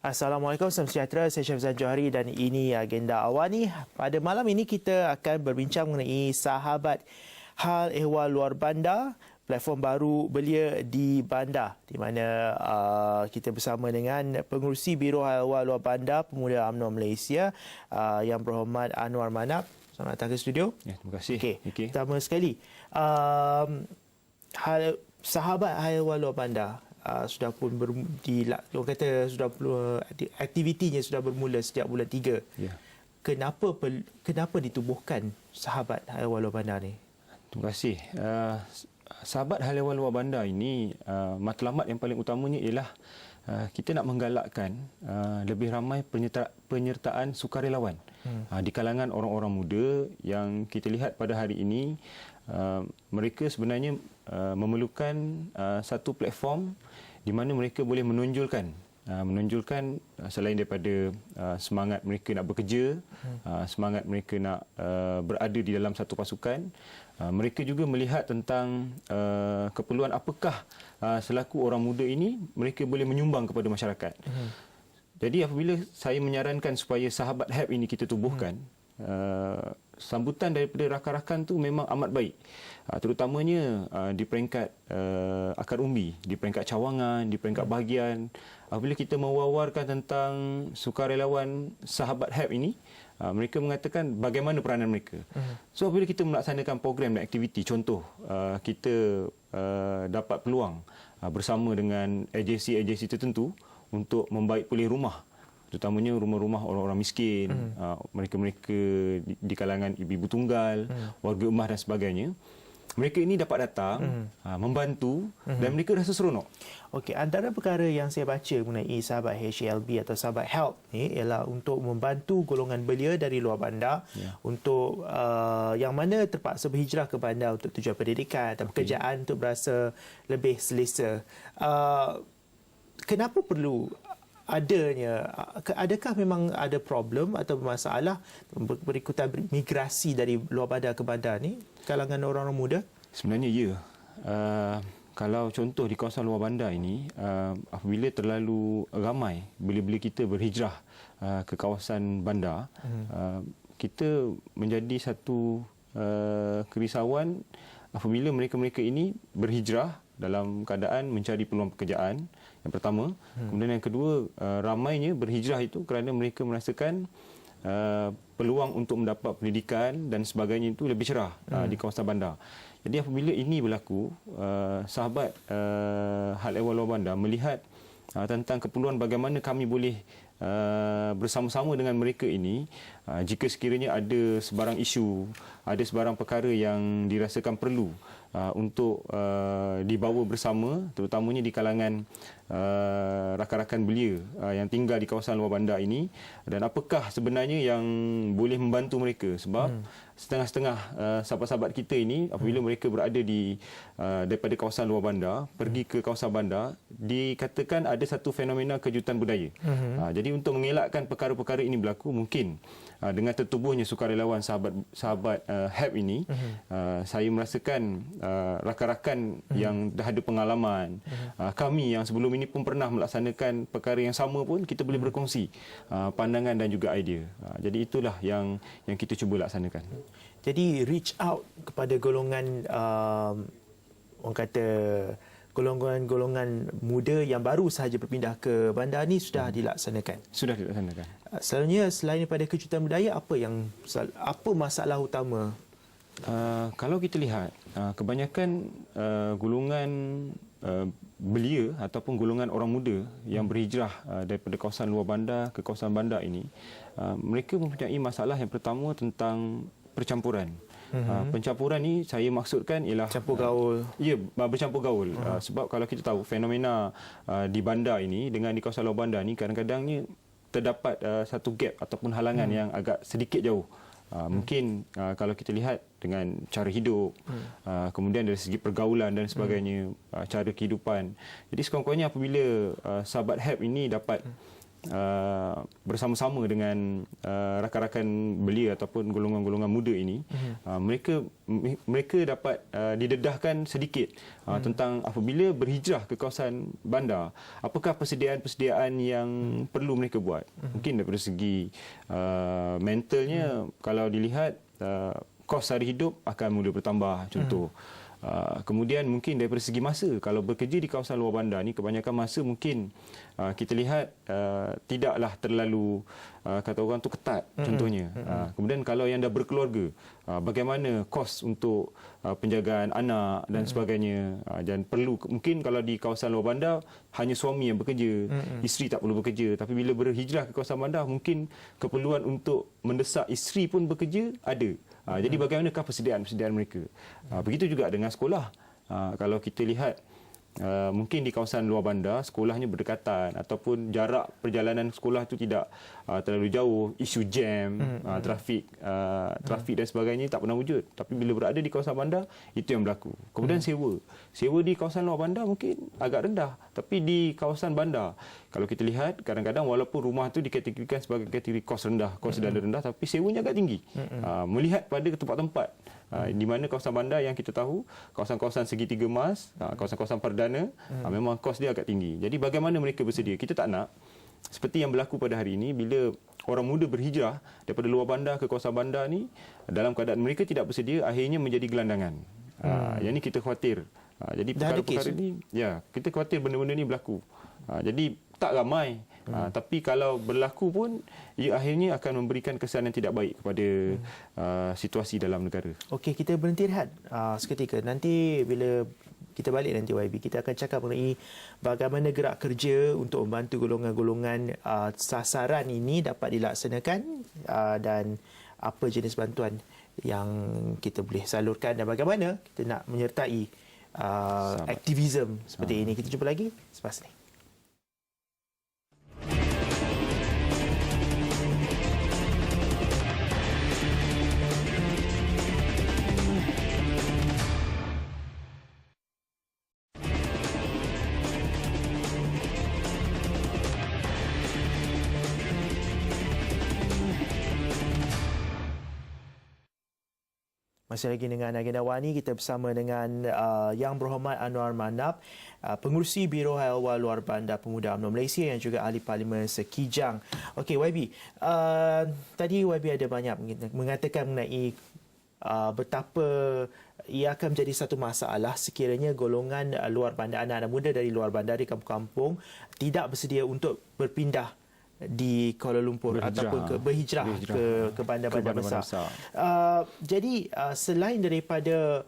Assalamualaikum, salam sejahtera. Saya Syafzan Johari dan ini agenda awal ni. Pada malam ini kita akan berbincang mengenai sahabat hal ehwal luar bandar, platform baru belia di bandar, di mana kita bersama dengan pengerusi Biro Hal Ehwal Luar Bandar Pemuda UMNO Malaysia, Yang Berhormat Anwar Manap. Selamat datang ke studio. Ya, terima kasih. Okey. Pertama sekali, sahabat hal ehwal luar bandar sudah pun orang kata sudah aktivitinya sudah bermula sejak bulan 3. Ya. Kenapa ditubuhkan sahabat hal ehwal luar bandar ni? Terima kasih. Sahabat hal ehwal luar bandar ini, matlamat yang paling utamanya ialah kita nak menggalakkan lebih ramai penyertaan sukarelawan di kalangan orang-orang muda yang kita lihat pada hari ini. Mereka sebenarnya memerlukan satu platform di mana mereka boleh menonjolkan selain daripada semangat mereka nak bekerja, semangat mereka nak berada di dalam satu pasukan, mereka juga melihat tentang keperluan apakah selaku orang muda ini mereka boleh menyumbang kepada masyarakat. Jadi apabila saya menyarankan supaya sahabat HEP ini kita tubuhkan, sambutan daripada rakan-rakan tu memang amat baik, terutamanya di peringkat akar umbi, di peringkat cawangan, di peringkat bahagian. Apabila kita mewawarkan tentang sukarelawan sahabat HEP ini, mereka mengatakan bagaimana peranan mereka. So apabila kita melaksanakan program dan aktiviti, contoh kita dapat peluang bersama dengan agensi-agensi tertentu untuk membaik pulih rumah, terutamanya rumah-rumah orang-orang miskin, mereka-mereka di kalangan ibu-ibu tunggal, warga emah dan sebagainya. Mereka ini dapat datang, membantu dan mereka rasa seronok. Okey, antara perkara yang saya baca mengenai sahabat HLB atau sahabat HELP ni ialah untuk membantu golongan belia dari luar bandar, untuk yang mana terpaksa berhijrah ke bandar untuk tujuan pendidikan atau pekerjaan untuk berasa lebih selesa. Kenapa perlu adakah memang ada problem atau masalah berikutan migrasi dari luar bandar ke bandar ni kalangan orang-orang muda? Sebenarnya ya. Kalau contoh di kawasan luar bandar ini, apabila terlalu ramai belia-belia kita berhijrah ke kawasan bandar, kita menjadi satu kerisauan apabila mereka-mereka ini berhijrah dalam keadaan mencari peluang pekerjaan, yang pertama. Kemudian yang kedua, ramainya berhijrah itu kerana mereka merasakan peluang untuk mendapat pendidikan dan sebagainya itu lebih cerah di kawasan bandar. Jadi apabila ini berlaku, sahabat hal ehwal luar bandar melihat tentang keperluan bagaimana kami boleh bersama-sama dengan mereka ini, jika sekiranya ada sebarang isu, ada sebarang perkara yang dirasakan perlu untuk dibawa bersama, terutamanya di kalangan rakan-rakan belia yang tinggal di kawasan luar bandar ini, dan apakah sebenarnya yang boleh membantu mereka. Sebab setengah-setengah sahabat-sahabat kita ini apabila mereka berada daripada kawasan luar bandar pergi ke kawasan bandar, dikatakan ada satu fenomena kejutan budaya. Jadi untuk mengelakkan perkara-perkara ini berlaku, mungkin dengan tertubuhnya sukarelawan sahabat HEP ini, saya merasakan rakan-rakan yang dah ada pengalaman, kami yang sebelum ini pun pernah melaksanakan perkara yang sama pun, kita boleh berkongsi pandangan dan juga idea. Jadi itulah yang kita cuba laksanakan. Jadi reach out kepada golongan orang kata golongan muda yang baru sahaja berpindah ke bandar ni sudah dilaksanakan. Sudah dilaksanakan. Selalunya selain daripada kejutan budaya, apa masalah utama? Kalau kita lihat, kebanyakan golongan belia ataupun golongan orang muda yang berhijrah daripada kawasan luar bandar ke kawasan bandar ini, mereka mempunyai masalah yang pertama tentang percampuran. Pencampuran ni saya maksudkan ialah campur gaul. Ya, bercampur gaul. Sebab kalau kita tahu fenomena di bandar ini dengan di kawasan luar bandar ni, kadang-kadangnya terdapat satu gap ataupun halangan yang agak sedikit jauh. Mungkin kalau kita lihat dengan cara hidup, kemudian dari segi pergaulan dan sebagainya, cara kehidupan. Jadi sekurang-kurangnya apabila sahabat HEP ini dapat bersama-sama dengan rakan-rakan belia ataupun golongan-golongan muda ini, mereka dapat didedahkan sedikit tentang apabila berhijrah ke kawasan bandar, apakah persediaan-persediaan yang perlu mereka buat. Mungkin daripada segi mentalnya, kalau dilihat kos sara hidup akan mula bertambah, contoh. Kemudian mungkin daripada segi masa, kalau bekerja di kawasan luar bandar ni, kebanyakan masa mungkin kita lihat tidaklah terlalu kata orang tu ketat, contohnya. Kemudian kalau yang dah berkeluarga, bagaimana kos untuk penjagaan anak dan sebagainya. Dan perlu, mungkin kalau di kawasan luar bandar hanya suami yang bekerja, isteri tak perlu bekerja. Tapi bila berhijrah ke kawasan bandar, mungkin keperluan untuk mendesak isteri pun bekerja ada. Jadi bagaimanakah persediaan-persediaan mereka? Begitu juga dengan sekolah. Kalau kita lihat, mungkin di kawasan luar bandar sekolahnya berdekatan ataupun jarak perjalanan sekolah itu tidak terlalu jauh, isu jam, trafik dan sebagainya tak pernah wujud. Tapi bila berada di kawasan bandar, itu yang berlaku. Kemudian sewa di kawasan luar bandar mungkin agak rendah, tapi di kawasan bandar kalau kita lihat, kadang-kadang walaupun rumah itu dikategorikan sebagai kategori kos rendah, kos sedara rendah, tapi sewanya agak tinggi. Melihat pada tempat-tempat di mana kawasan bandar yang kita tahu, kawasan-kawasan segitiga emas, kawasan-kawasan perdana, memang kos dia agak tinggi. Jadi bagaimana mereka bersedia? Kita tak nak seperti yang berlaku pada hari ini, bila orang muda berhijrah daripada luar bandar ke kawasan bandar ni, dalam keadaan mereka tidak bersedia, akhirnya menjadi gelandangan. Yang ini kita khawatir. Jadi perkara-perkara ni, kita khawatir benda-benda ni berlaku. Jadi tak ramai, tapi kalau berlaku pun, ia akhirnya akan memberikan kesan yang tidak baik kepada situasi dalam negara. Okey, kita berhenti rehat seketika. Nanti bila kita balik nanti YB, kita akan cakap mengenai bagaimana gerak kerja untuk membantu golongan-golongan sasaran ini dapat dilaksanakan dan apa jenis bantuan yang kita boleh salurkan dan bagaimana kita nak menyertai aktivisme seperti ini. Kita jumpa lagi selepas ini. Masih lagi dengan Agenda Wani, kita bersama dengan Yang Berhormat Anwar Manap, Pengerusi Biro Hal Ehwal Luar Bandar Pemuda UMNO Malaysia yang juga Ahli Parlimen Sekijang. Okey YB, tadi YB ada banyak mengatakan mengenai betapa ia akan menjadi satu masalah sekiranya golongan luar bandar, anak-anak muda dari luar bandar di kampung-kampung tidak bersedia untuk berpindah di Kuala Lumpur ataupun berhijrah ke bandar-bandar besar. Jadi selain daripada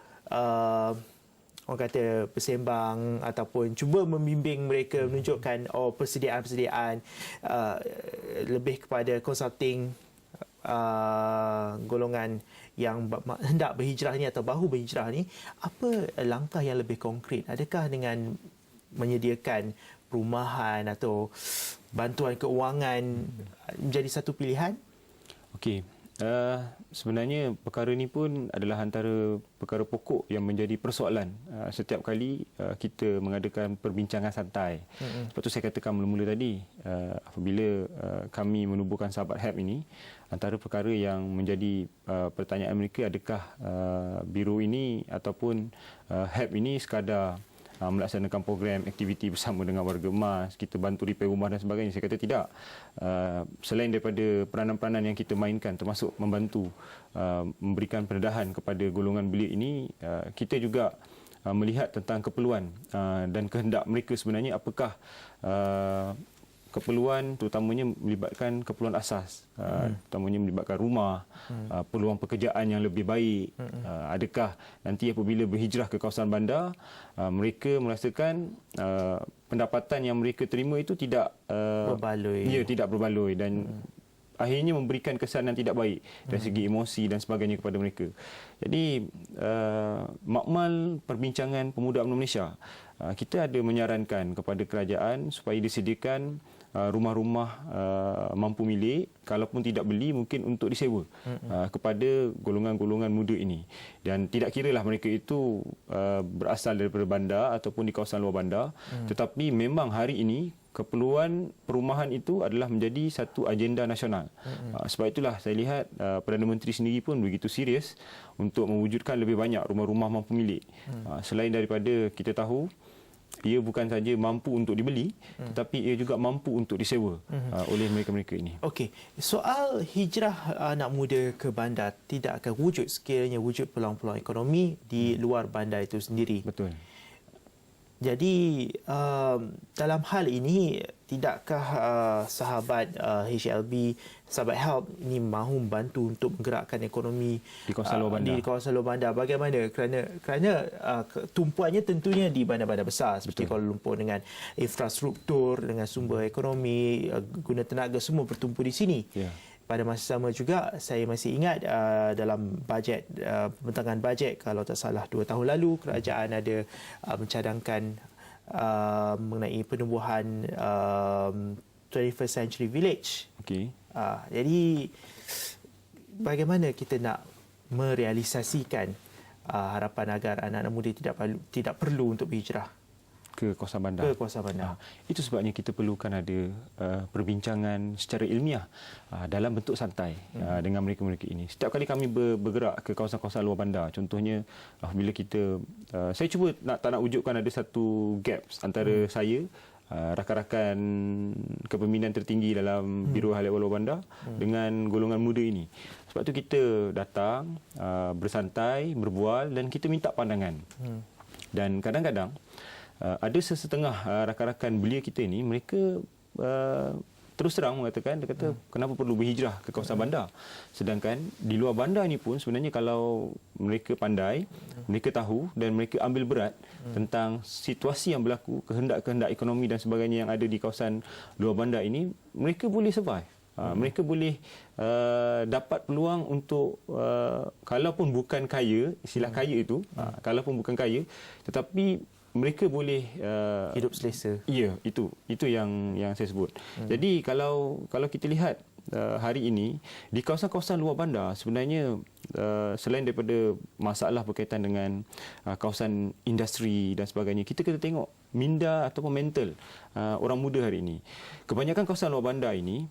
orang kata bersembang ataupun cuba membimbing mereka menunjukkan persediaan-persediaan lebih kepada consulting golongan yang hendak berhijrah ni atau bahu berhijrah ni, apa langkah yang lebih konkret? Adakah dengan menyediakan perumahan atau bantuan keuangan menjadi satu pilihan? Okey. Sebenarnya perkara ini pun adalah antara perkara pokok yang menjadi persoalan setiap kali kita mengadakan perbincangan santai. Sebab tu saya katakan mula-mula tadi, apabila kami menubuhkan Sahabat HEP ini, antara perkara yang menjadi pertanyaan mereka, adakah biro ini ataupun HEP ini sekadar melaksanakan program aktiviti bersama dengan warga emas, kita bantu repair rumah dan sebagainya. Saya kata tidak. Selain daripada peranan-peranan yang kita mainkan, termasuk membantu memberikan pendedahan kepada golongan belia ini, kita juga melihat tentang keperluan dan kehendak mereka sebenarnya, apakah keperluan terutamanya melibatkan keperluan asas, terutamanya melibatkan rumah, peluang pekerjaan yang lebih baik. Adakah nanti apabila berhijrah ke kawasan bandar, mereka merasakan pendapatan yang mereka terima itu tidak berbaloi. Ya, tidak berbaloi dan akhirnya memberikan kesan yang tidak baik dari segi emosi dan sebagainya kepada mereka. Jadi makmal perbincangan pemuda UMNO Malaysia, kita ada menyarankan kepada kerajaan supaya disediakan rumah-rumah mampu milik, kalaupun tidak beli mungkin untuk disewa kepada golongan-golongan muda ini. Dan tidak kiralah mereka itu berasal daripada bandar ataupun di kawasan luar bandar, tetapi memang hari ini keperluan perumahan itu adalah menjadi satu agenda nasional. Sebab itulah saya lihat Perdana Menteri sendiri pun begitu serius untuk mewujudkan lebih banyak rumah-rumah mampu milik. Selain daripada kita tahu ia bukan saja mampu untuk dibeli, tetapi ia juga mampu untuk disewa oleh mereka-mereka ini. Okey, soal hijrah anak muda ke bandar tidak akan wujud sekiranya wujud peluang-peluang ekonomi di luar bandar itu sendiri. Betul. Jadi dalam hal ini tidakkah sahabat HLB, sahabat HELP ini mahu membantu untuk menggerakkan ekonomi Di kawasan luar bandar. Di kawasan luar bandar? Bagaimana? Kerana tumpuannya tentunya di bandar-bandar besar seperti Kuala Lumpur dengan infrastruktur, dengan sumber ekonomi, guna tenaga semua bertumpu di sini. Ya. Pada masa sama juga, saya masih ingat dalam bajet, pembentangan bajet, kalau tak salah 2 tahun lalu, kerajaan ada mencadangkan mengenai penubuhan 21st Century Village. Okey. Jadi, bagaimana kita nak merealisasikan harapan agar anak-anak muda tidak perlu untuk berhijrah Ke kawasan bandar. ke kawasan bandar? Itu sebabnya kita perlukan ada perbincangan secara ilmiah dalam bentuk santai dengan mereka-mereka ini. Setiap kali kami bergerak ke kawasan-kawasan luar bandar, contohnya bila kita, saya cuba tak nak wujudkan ada satu gaps antara saya, rakan-rakan kepimpinan tertinggi dalam Biro Hal Ehwal Luar Bandar dengan golongan muda ini. Sebab tu kita datang, bersantai, berbual dan kita minta pandangan. Dan kadang-kadang ada sesetengah rakan-rakan belia kita ini, mereka terus terang mengatakan, dia kata kenapa perlu berhijrah ke kawasan bandar, sedangkan di luar bandar ni pun sebenarnya kalau mereka pandai, mereka tahu dan mereka ambil berat tentang situasi yang berlaku, kehendak-kehendak ekonomi dan sebagainya yang ada di kawasan luar bandar ini, mereka boleh survive. Mereka boleh dapat peluang untuk kalaupun bukan kaya, istilah kaya itu, kalaupun bukan kaya, tetapi mereka boleh Hidup selesa. Ya, itu yang saya sebut. Jadi kalau kita lihat hari ini di kawasan-kawasan luar bandar, sebenarnya selain daripada masalah berkaitan dengan kawasan industri dan sebagainya, kita kena tengok minda ataupun mental orang muda hari ini. Kebanyakan kawasan luar bandar ini,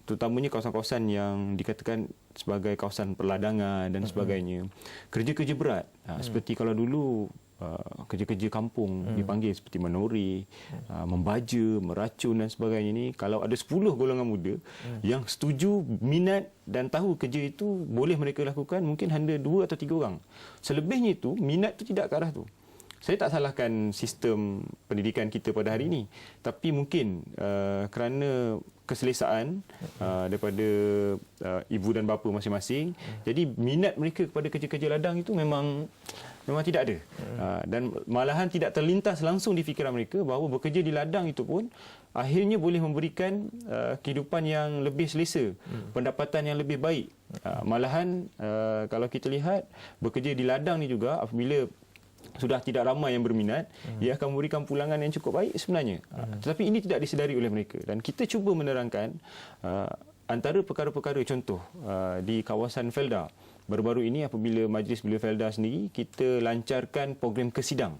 terutamanya kawasan-kawasan yang dikatakan sebagai kawasan perladangan dan sebagainya, kerja-kerja berat. Seperti kalau dulu kerja-kerja kampung dipanggil seperti menori, membaja, meracun dan sebagainya ni, kalau ada 10 golongan muda yang setuju, minat dan tahu kerja itu boleh mereka lakukan, mungkin hanya 2 atau 3 orang. Selebihnya itu minat tu tidak ke arah tu. Saya tak salahkan sistem pendidikan kita pada hari ini, tapi mungkin kerana keselesaan daripada ibu dan bapa masing-masing, jadi minat mereka kepada kerja-kerja ladang itu memang tidak ada. Dan malahan tidak terlintas langsung di fikiran mereka bahawa bekerja di ladang itu pun akhirnya boleh memberikan kehidupan yang lebih selesa, pendapatan yang lebih baik. Malahan kalau kita lihat, bekerja di ladang ni juga apabila sudah tidak ramai yang berminat, ia akan memberikan pulangan yang cukup baik sebenarnya. Tetapi ini tidak disedari oleh mereka. Dan kita cuba menerangkan antara perkara-perkara contoh di kawasan Felda. Baru-baru ini apabila Majlis Belia Felda sendiri, kita lancarkan program kesidang.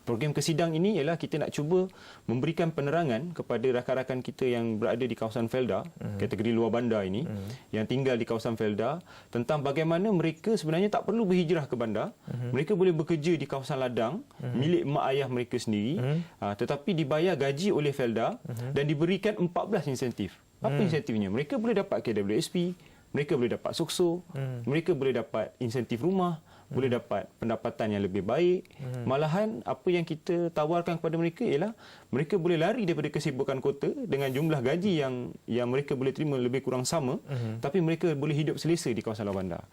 Program kesidang ini ialah kita nak cuba memberikan penerangan kepada rakan-rakan kita yang berada di kawasan Felda, kategori luar bandar ini, yang tinggal di kawasan Felda, tentang bagaimana mereka sebenarnya tak perlu berhijrah ke bandar. Mereka boleh bekerja di kawasan ladang milik mak ayah mereka sendiri, tetapi dibayar gaji oleh Felda dan diberikan 14 insentif. Apa insentifnya? Mereka boleh dapat KWSP, mereka boleh dapat SOKSO, mereka boleh dapat insentif rumah, boleh dapat pendapatan yang lebih baik. Malahan apa yang kita tawarkan kepada mereka ialah mereka boleh lari daripada kesibukan kota dengan jumlah gaji yang mereka boleh terima lebih kurang sama, tapi mereka boleh hidup selesa di kawasan luar bandar.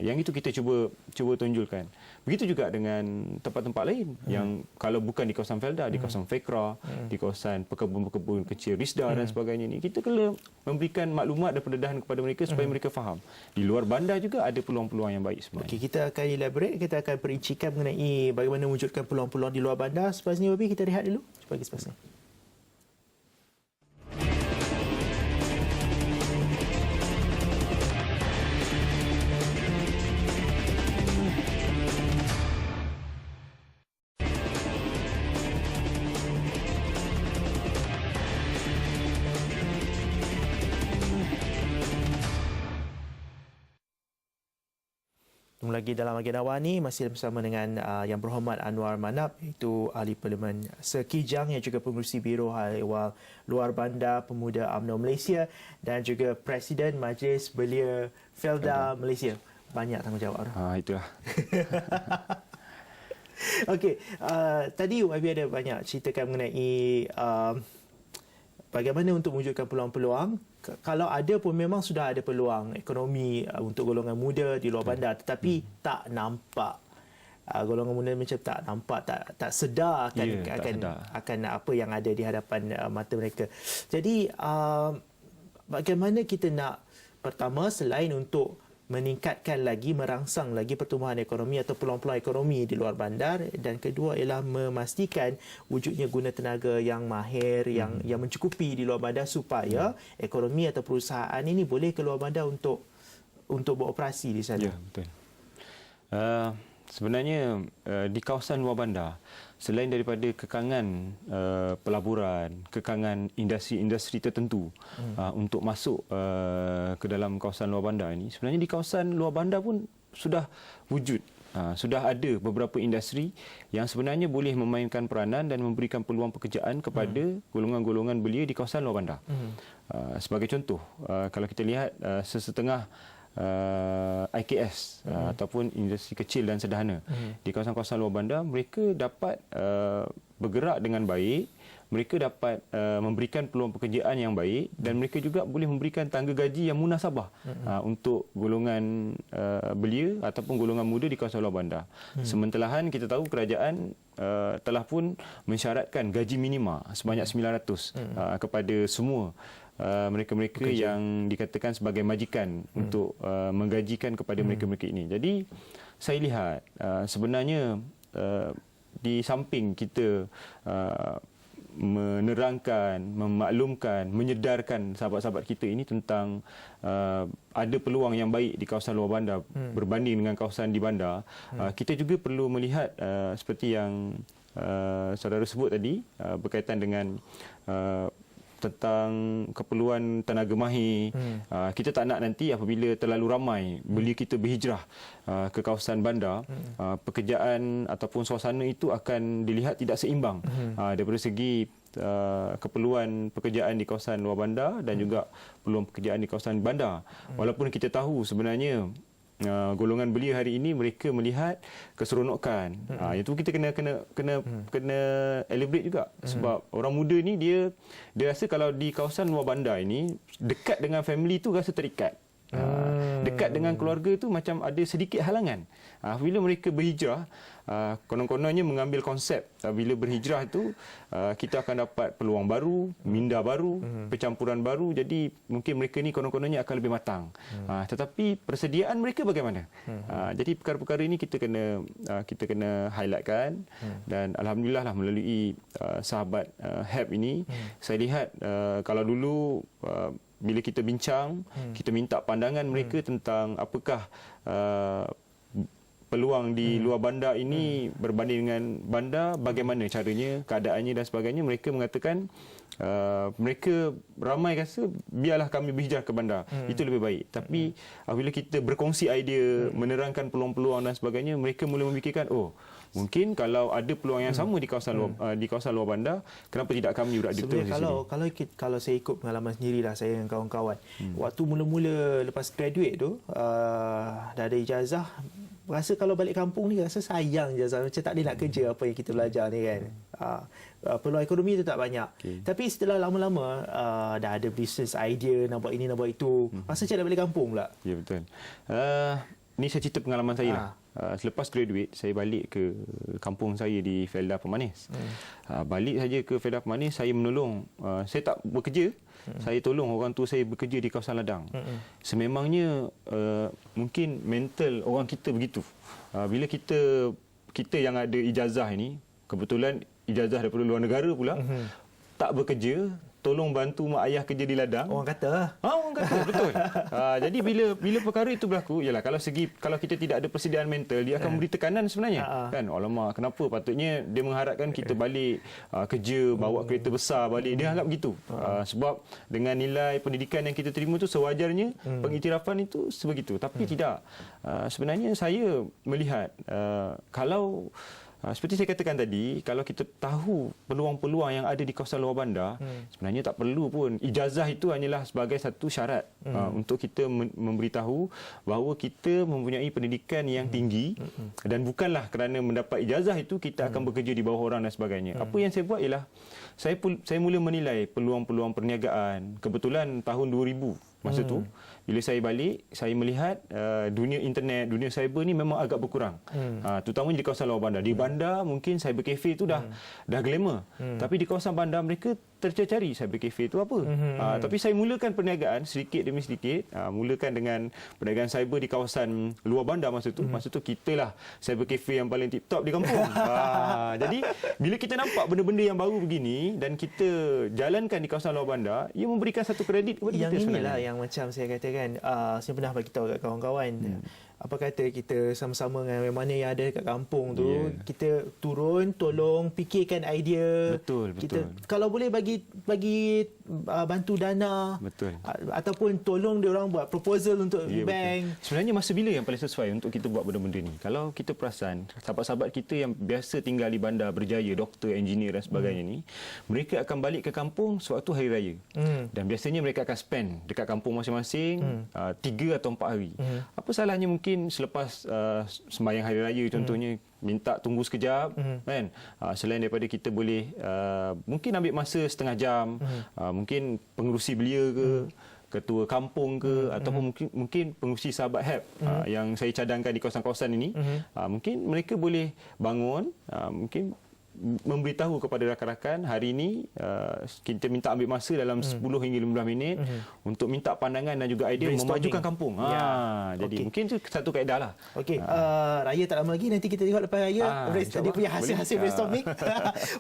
Yang itu kita cuba tunjulkan. Begitu juga dengan tempat-tempat lain yang kalau bukan di kawasan Felda, di kawasan Fekra, di kawasan pekebun-pekebun kecil Risda dan sebagainya ini, kita kena memberikan maklumat dan pendedahan kepada mereka supaya mereka faham. Di luar bandar juga ada peluang-peluang yang baik sebenarnya. Okey, kita akan elaborate, kita akan perincikan mengenai bagaimana mewujudkan peluang-peluang di luar bandar. Selepas ni, Bobby, kita rehat dulu. Jumpa lagi selepas ni. Ketemu lagi dalam agenda awal ni masih bersama dengan Yang Berhormat Anwar Manap, iaitu Ahli Parlimen Sekijang yang juga Pengerusi Biro Hal Ehwal Luar Bandar Pemuda UMNO Malaysia dan juga Presiden Majlis Belia Felda Malaysia. Banyak tanggungjawab. Itulah. Okey, tadi YB ada banyak ceritakan mengenai bagaimana untuk mewujudkan peluang-peluang. Kalau ada pun memang sudah ada peluang ekonomi untuk golongan muda di luar bandar, tetapi tak nampak. Golongan muda macam tak nampak, tak sedar akan apa yang ada di hadapan mata mereka. Jadi bagaimana kita nak, pertama, selain untuk meningkatkan lagi, merangsang lagi pertumbuhan ekonomi atau peluang-peluang ekonomi di luar bandar, dan kedua ialah memastikan wujudnya guna tenaga yang mahir, yang mencukupi di luar bandar supaya ekonomi atau perusahaan ini boleh keluar bandar untuk beroperasi di sana. Ya, betul. Sebenarnya di kawasan luar bandar, selain daripada kekangan pelaburan, kekangan industri-industri tertentu untuk masuk ke dalam kawasan luar bandar ini, sebenarnya di kawasan luar bandar pun sudah wujud. Sudah ada beberapa industri yang sebenarnya boleh memainkan peranan dan memberikan peluang pekerjaan kepada golongan-golongan belia di kawasan luar bandar. Sebagai contoh, kalau kita lihat sesetengah IKS ataupun industri kecil dan sederhana di kawasan-kawasan luar bandar, mereka dapat bergerak dengan baik, mereka dapat memberikan peluang pekerjaan yang baik, dan mereka juga boleh memberikan tangga gaji yang munasabah untuk golongan belia ataupun golongan muda di kawasan luar bandar. Sementelahan kita tahu kerajaan telah pun mensyaratkan gaji minima sebanyak 900 kepada semua mereka-mereka yang dikatakan sebagai majikan untuk menggajikan kepada mereka-mereka ini. Jadi saya lihat sebenarnya di samping kita menerangkan, memaklumkan, menyedarkan sahabat-sahabat kita ini tentang ada peluang yang baik di kawasan luar bandar berbanding dengan kawasan di bandar, kita juga perlu melihat seperti yang saudara sebut tadi berkaitan dengan tentang keperluan tenaga mahir. Kita tak nak nanti apabila terlalu ramai belia kita berhijrah ke kawasan bandar, pekerjaan ataupun suasana itu akan dilihat tidak seimbang daripada segi keperluan pekerjaan di kawasan luar bandar dan juga peluang pekerjaan di kawasan bandar. Walaupun kita tahu sebenarnya golongan belia hari ini mereka melihat keseronokan. Itu kita kena elaborate juga, sebab orang muda ni dia rasa kalau di kawasan luar bandar ini dekat dengan family tu rasa terikat. Dekat dengan keluarga tu macam ada sedikit halangan. Bila mereka berhijrah, konon-kononnya mengambil konsep bila berhijrah itu kita akan dapat peluang baru, minda baru, percampuran baru. Jadi mungkin mereka ni konon-kononnya akan lebih matang. Tetapi persediaan mereka bagaimana? Jadi perkara-perkara ini kita kena highlightkan, dan alhamdulillah lah melalui sahabat HEP ini saya lihat kalau dulu bila kita bincang, kita minta pandangan mereka tentang apakah peluang di luar bandar ini berbanding dengan bandar, bagaimana caranya, keadaannya dan sebagainya. Mereka mengatakan mereka ramai rasa biarlah kami berhijrah ke bandar, itu lebih baik. Tapi apabila kita berkongsi idea, menerangkan peluang-peluang dan sebagainya, mereka mula memikirkan, mungkin kalau ada peluang yang sama di kawasan luar bandar, kenapa tidak kami berada di sini? Kalau saya ikut pengalaman sendirilah, saya dengan kawan-kawan, waktu mula-mula lepas graduate tu, dah ada ijazah, rasa kalau balik kampung ni rasa sayang je, macam tak ada nak kerja apa yang kita belajar ni kan. Peluang ekonomi tu tak banyak. Tapi setelah lama-lama dah ada business idea, nak buat ini, nak buat itu, rasa macam nak balik kampung pula. Ya, betul. Ni saya cerita pengalaman saya lah. Selepas graduate, saya balik ke kampung saya di Felda Pemanis. Balik saja ke Felda Pemanis, saya menolong. Saya tak bekerja, saya tolong orang tua saya bekerja di kawasan ladang. Sememangnya mungkin mental orang kita begitu. Bila kita yang ada ijazah ini, kebetulan ijazah daripada luar negara pula, tak bekerja, tolong bantu mak ayah kerja di ladang. Orang kata. Orang kata betul. Jadi bila perkara itu berlaku, ialah kalau kita tidak ada persediaan mental, dia akan memberi tekanan sebenarnya. Kan, alamak, kenapa patutnya dia mengharapkan kita balik kerja, bawa kereta besar balik. Dia anggap begitu. Sebab dengan nilai pendidikan yang kita terima tu sewajarnya pengiktirafan itu sebegitu. Tapi tidak. Sebenarnya saya melihat kalau seperti saya katakan tadi, kalau kita tahu peluang-peluang yang ada di kawasan luar bandar, sebenarnya tak perlu pun. Ijazah itu hanyalah sebagai satu syarat untuk kita memberitahu bahawa kita mempunyai pendidikan yang tinggi dan bukanlah kerana mendapat ijazah itu kita akan bekerja di bawah orang dan sebagainya. Apa yang saya buat ialah saya mula menilai peluang-peluang perniagaan. Kebetulan tahun 2000 masa tu, bila saya balik, saya melihat dunia internet, dunia cyber ni memang agak berkurang. Terutamanya di kawasan luar bandar. Di bandar mungkin cyber cafe tu dah glamour. Tapi di kawasan bandar mereka tercari cyber cafe itu apa. Tapi saya mulakan perniagaan sedikit demi sedikit. Mulakan dengan perniagaan cyber di kawasan luar bandar masa tu. Masa tu kita lah cyber cafe yang paling tip top di kampung. Jadi bila kita nampak benda-benda yang baru begini dan kita jalankan di kawasan luar bandar, ia memberikan satu kredit kepada yang kita sebenarnya. Inilah yang macam saya katakan, saya pernah bagi tahu kat kawan-kawan. Apa kata kita sama-sama dengan mana yang ada dekat kampung tu, kita turun tolong fikirkan idea. Betul. Kita kalau boleh bagi bantu dana. Betul. Ataupun tolong dia orang buat proposal untuk bank. Betul. Sebenarnya masa bila yang paling sesuai untuk kita buat benda-benda ni? Kalau kita perasan, sahabat-sahabat kita yang biasa tinggal di bandar berjaya, doktor, engineer dan sebagainya ni, mereka akan balik ke kampung sewaktu hari raya. Dan biasanya mereka akan spend dekat kampung masing-masing 3 atau 4 hari. Apa salahnya mungkin selepas sembahyang hari raya contohnya minta tunggu sekejap kan, selain daripada kita boleh mungkin ambil masa setengah jam, mungkin pengerusi belia ke, ketua kampung ke, ataupun mungkin pengerusi sahabat HEP yang saya cadangkan di kawasan-kawasan ini, mungkin mereka boleh bangun, mungkin memberitahu kepada rakan-rakan hari ini kita minta ambil masa dalam 10 hingga 15 minit untuk minta pandangan dan juga idea memajukan kampung. Jadi mungkin itu satu kaedah lah. Okey, raya tak lama lagi, nanti kita tengok lepas raya dia punya hasil-hasil brainstorming.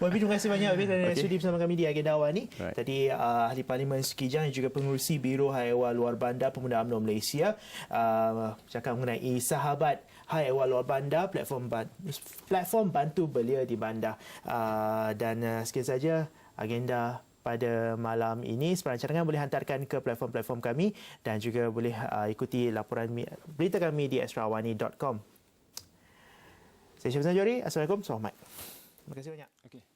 Wabi, terima kasih banyak Wabi kerana sudi bersama kami di agenda awal ni. Tadi Ahli Parlimen Sekijang dan juga pengurusi Biro Hal Ehwal Luar Bandar Pemuda UMNO Malaysia cakap mengenai sahabat Hal Ehwal Luar Bandar, platform bantu belia di bandar. Dan sekian saja agenda pada malam ini. Sebarang cadangan boleh hantarkan ke platform-platform kami dan juga boleh ikuti laporan berita kami di extrawani.com. Saya Syamsul Johari. Assalamualaikum. Selamat. Terima kasih banyak.